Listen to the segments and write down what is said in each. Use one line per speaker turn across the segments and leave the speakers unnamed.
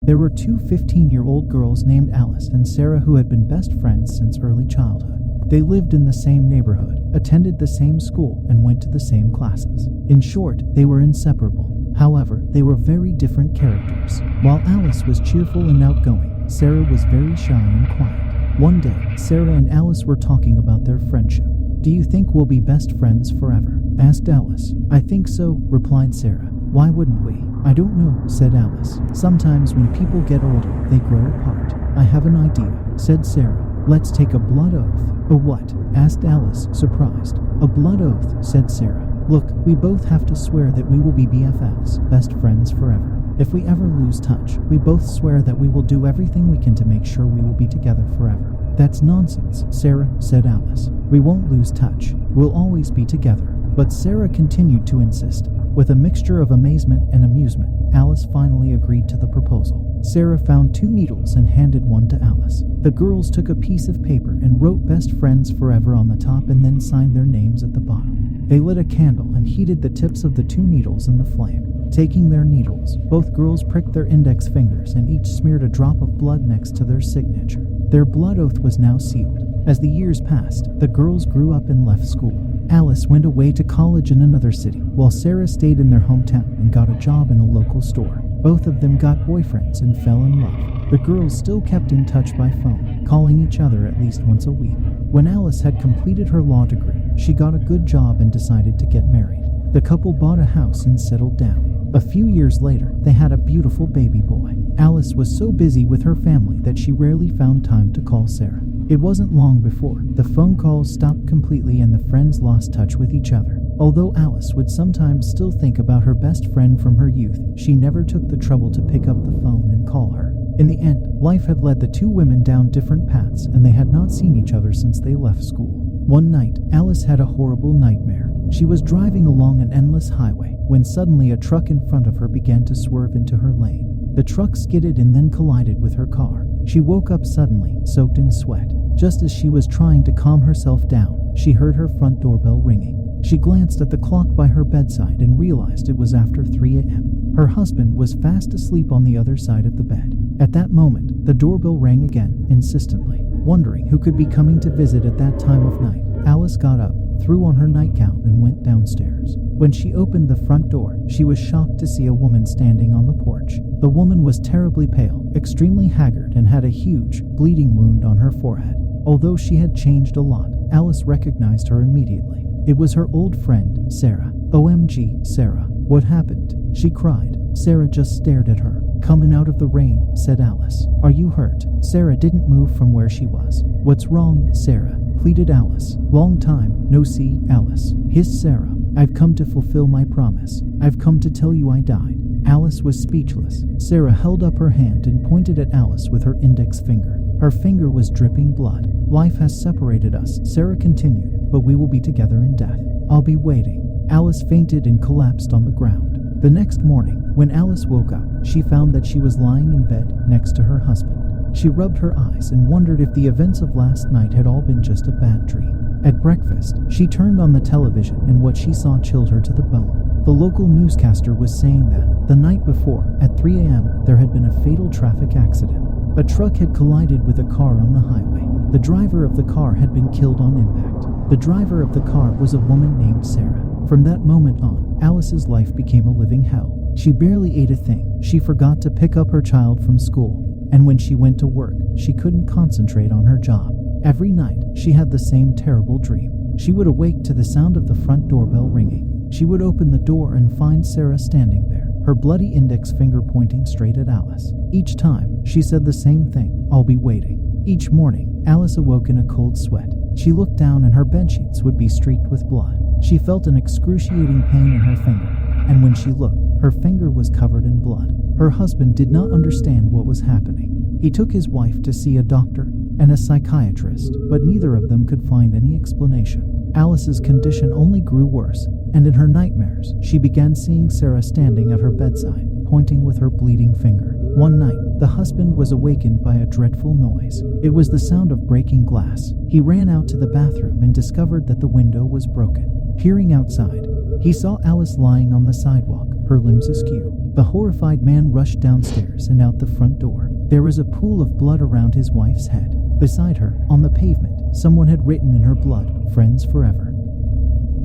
There were two 15-year-old girls named Alice and Sarah who had been best friends since early childhood. They lived in the same neighborhood, attended the same school, and went to the same classes. In short, they were inseparable. However, they were very different characters. While Alice was cheerful and outgoing, Sarah was very shy and quiet. One day, Sarah and Alice were talking about their friendship. "Do you think we'll be best friends forever?" asked Alice. "I think so," replied Sarah. "Why wouldn't we?" "I don't know," said Alice. "Sometimes when people get older, they grow apart." "I have an idea," said Sarah. "Let's take a blood oath." "A what?" asked Alice, surprised. "A blood oath," said Sarah. "Look, we both have to swear that we will be BFFs, best friends forever. If we ever lose touch, we both swear that we will do everything we can to make sure we will be together forever." "That's nonsense, Sarah," said Alice. "We won't lose touch. We'll always be together." But Sarah continued to insist. With a mixture of amazement and amusement, Alice finally agreed to the proposal. Sarah found 2 needles and handed one to Alice. The girls took a piece of paper and wrote "Best Friends Forever" on the top and then signed their names at the bottom. They lit a candle and heated the tips of the 2 needles in the flame. Taking their needles, both girls pricked their index fingers and each smeared a drop of blood next to their signature. Their blood oath was now sealed. As the years passed, the girls grew up and left school. Alice went away to college in another city, while Sarah stayed in their hometown and got a job in a local store. Both of them got boyfriends and fell in love. The girls still kept in touch by phone, calling each other at least once a week. When Alice had completed her law degree, she got a good job and decided to get married. The couple bought a house and settled down. A few years later, they had a beautiful baby boy. Alice was so busy with her family that she rarely found time to call Sarah. It wasn't long before the phone calls stopped completely and the friends lost touch with each other. Although Alice would sometimes still think about her best friend from her youth, she never took the trouble to pick up the phone and call her. In the end, life had led the 2 women down different paths and they had not seen each other since they left school. One night, Alice had a horrible nightmare. She was driving along an endless highway when suddenly a truck in front of her began to swerve into her lane. The truck skidded and then collided with her car. She woke up suddenly, soaked in sweat. Just as she was trying to calm herself down, she heard her front doorbell ringing. She glanced at the clock by her bedside and realized it was after 3 a.m. Her husband was fast asleep on the other side of the bed. At that moment, the doorbell rang again, insistently. Wondering who could be coming to visit at that time of night, Alice got up, threw on her nightgown, and went downstairs. When she opened the front door, she was shocked to see a woman standing on the porch. The woman was terribly pale, extremely haggard, and had a huge, bleeding wound on her forehead. Although she had changed a lot, Alice recognized her immediately. It was her old friend, Sarah. "OMG, Sarah, what happened?" she cried. Sarah just stared at her. "Coming out of the rain," said Alice. "Are you hurt?" Sarah didn't move from where she was. "What's wrong, Sarah?" pleaded Alice. "Long time no see, Alice," hissed Sarah. "I've come to fulfill my promise. I've come to tell you I died." Alice was speechless. Sarah held up her hand and pointed at Alice with her index finger. Her finger was dripping blood. "Life has separated us," Sarah continued, "but we will be together in death. I'll be waiting." Alice fainted and collapsed on the ground. The next morning, when Alice woke up, she found that she was lying in bed next to her husband. She rubbed her eyes and wondered if the events of last night had all been just a bad dream. At breakfast, she turned on the television and what she saw chilled her to the bone. The local newscaster was saying that, the night before, at 3 a.m., there had been a fatal traffic accident. A truck had collided with a car on the highway. The driver of the car had been killed on impact. The driver of the car was a woman named Sarah. From that moment on, Alice's life became a living hell. She barely ate a thing. She forgot to pick up her child from school. And when she went to work, she couldn't concentrate on her job. Every night, she had the same terrible dream. She would awake to the sound of the front doorbell ringing. She would open the door and find Sarah standing there, her bloody index finger pointing straight at Alice. Each time, she said the same thing, "I'll be waiting." Each morning, Alice awoke in a cold sweat. She looked down and her bedsheets would be streaked with blood. She felt an excruciating pain in her finger, and when she looked, her finger was covered in blood. Her husband did not understand what was happening. He took his wife to see a doctor and a psychiatrist, but neither of them could find any explanation. Alice's condition only grew worse, and in her nightmares, she began seeing Sarah standing at her bedside, pointing with her bleeding finger. One night, the husband was awakened by a dreadful noise. It was the sound of breaking glass. He ran out to the bathroom and discovered that the window was broken. Peering outside, he saw Alice lying on the sidewalk, her limbs askew. The horrified man rushed downstairs and out the front door. There was a pool of blood around his wife's head. Beside her, on the pavement, someone had written in her blood, "Friends forever."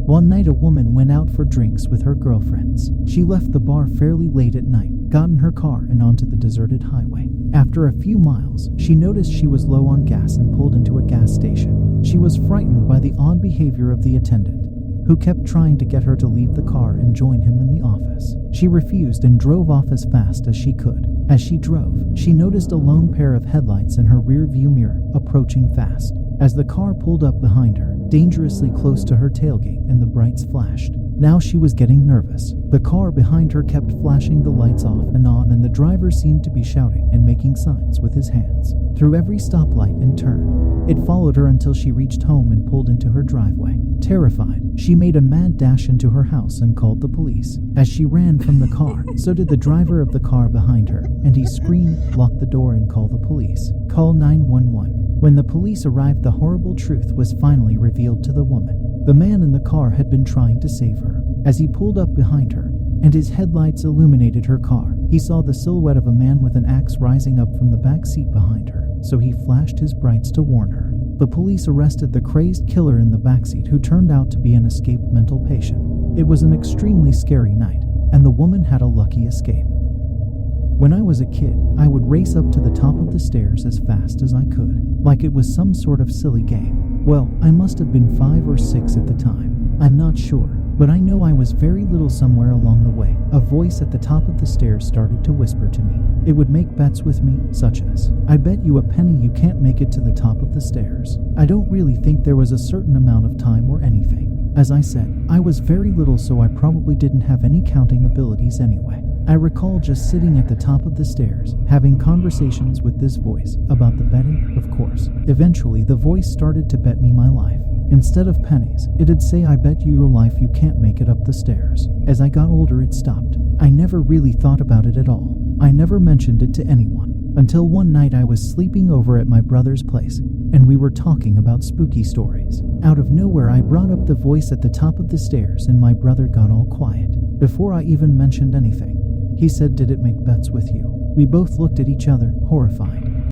One night a woman went out for drinks with her girlfriends. She left the bar fairly late at night, got in her car and onto the deserted highway. After a few miles, she noticed she was low on gas and pulled into a gas station. She was frightened by the odd behavior of the attendant, who kept trying to get her to leave the car and join him in the office. She refused and drove off as fast as she could. As she drove, she noticed a lone pair of headlights in her rear view mirror, approaching fast. As the car pulled up behind her, dangerously close to her tailgate, and the brights flashed. Now she was getting nervous. The car behind her kept flashing the lights off and on, and the driver seemed to be shouting and making signs with his hands through every stoplight and turn. It followed her until she reached home and pulled into her driveway. Terrified, she made a mad dash into her house and called the police. As she ran from the car, so did the driver of the car behind her, and he screamed, "Lock the door and call the police. Call 911. When the police arrived, the horrible truth was finally revealed to the woman. The man in the car had been trying to save her. As he pulled up behind her, and his headlights illuminated her car, he saw the silhouette of a man with an axe rising up from the back seat behind her, so he flashed his brights to warn her. The police arrested the crazed killer in the backseat, who turned out to be an escaped mental patient. It was an extremely scary night, and the woman had a lucky escape. When I was a kid, I would race up to the top of the stairs as fast as I could, like it was some sort of silly game. Well, I must have been 5 or 6 at the time. I'm not sure, but I know I was very little. Somewhere along the way, a voice at the top of the stairs started to whisper to me. It would make bets with me, such as, "I bet you a penny you can't make it to the top of the stairs." I don't really think there was a certain amount of time or anything. As I said, I was very little, so I probably didn't have any counting abilities anyway. I recall just sitting at the top of the stairs, having conversations with this voice about the betting, of course. Eventually, the voice started to bet me my life. Instead of pennies, it'd say, "I bet you your life you can't make it up the stairs." As I got older, it stopped. I never really thought about it at all. I never mentioned it to anyone. Until one night I was sleeping over at my brother's place, and we were talking about spooky stories. Out of nowhere, I brought up the voice at the top of the stairs, and my brother got all quiet. Before I even mentioned anything, he said, "Did it make bets with you?" We both looked at each other, horrified.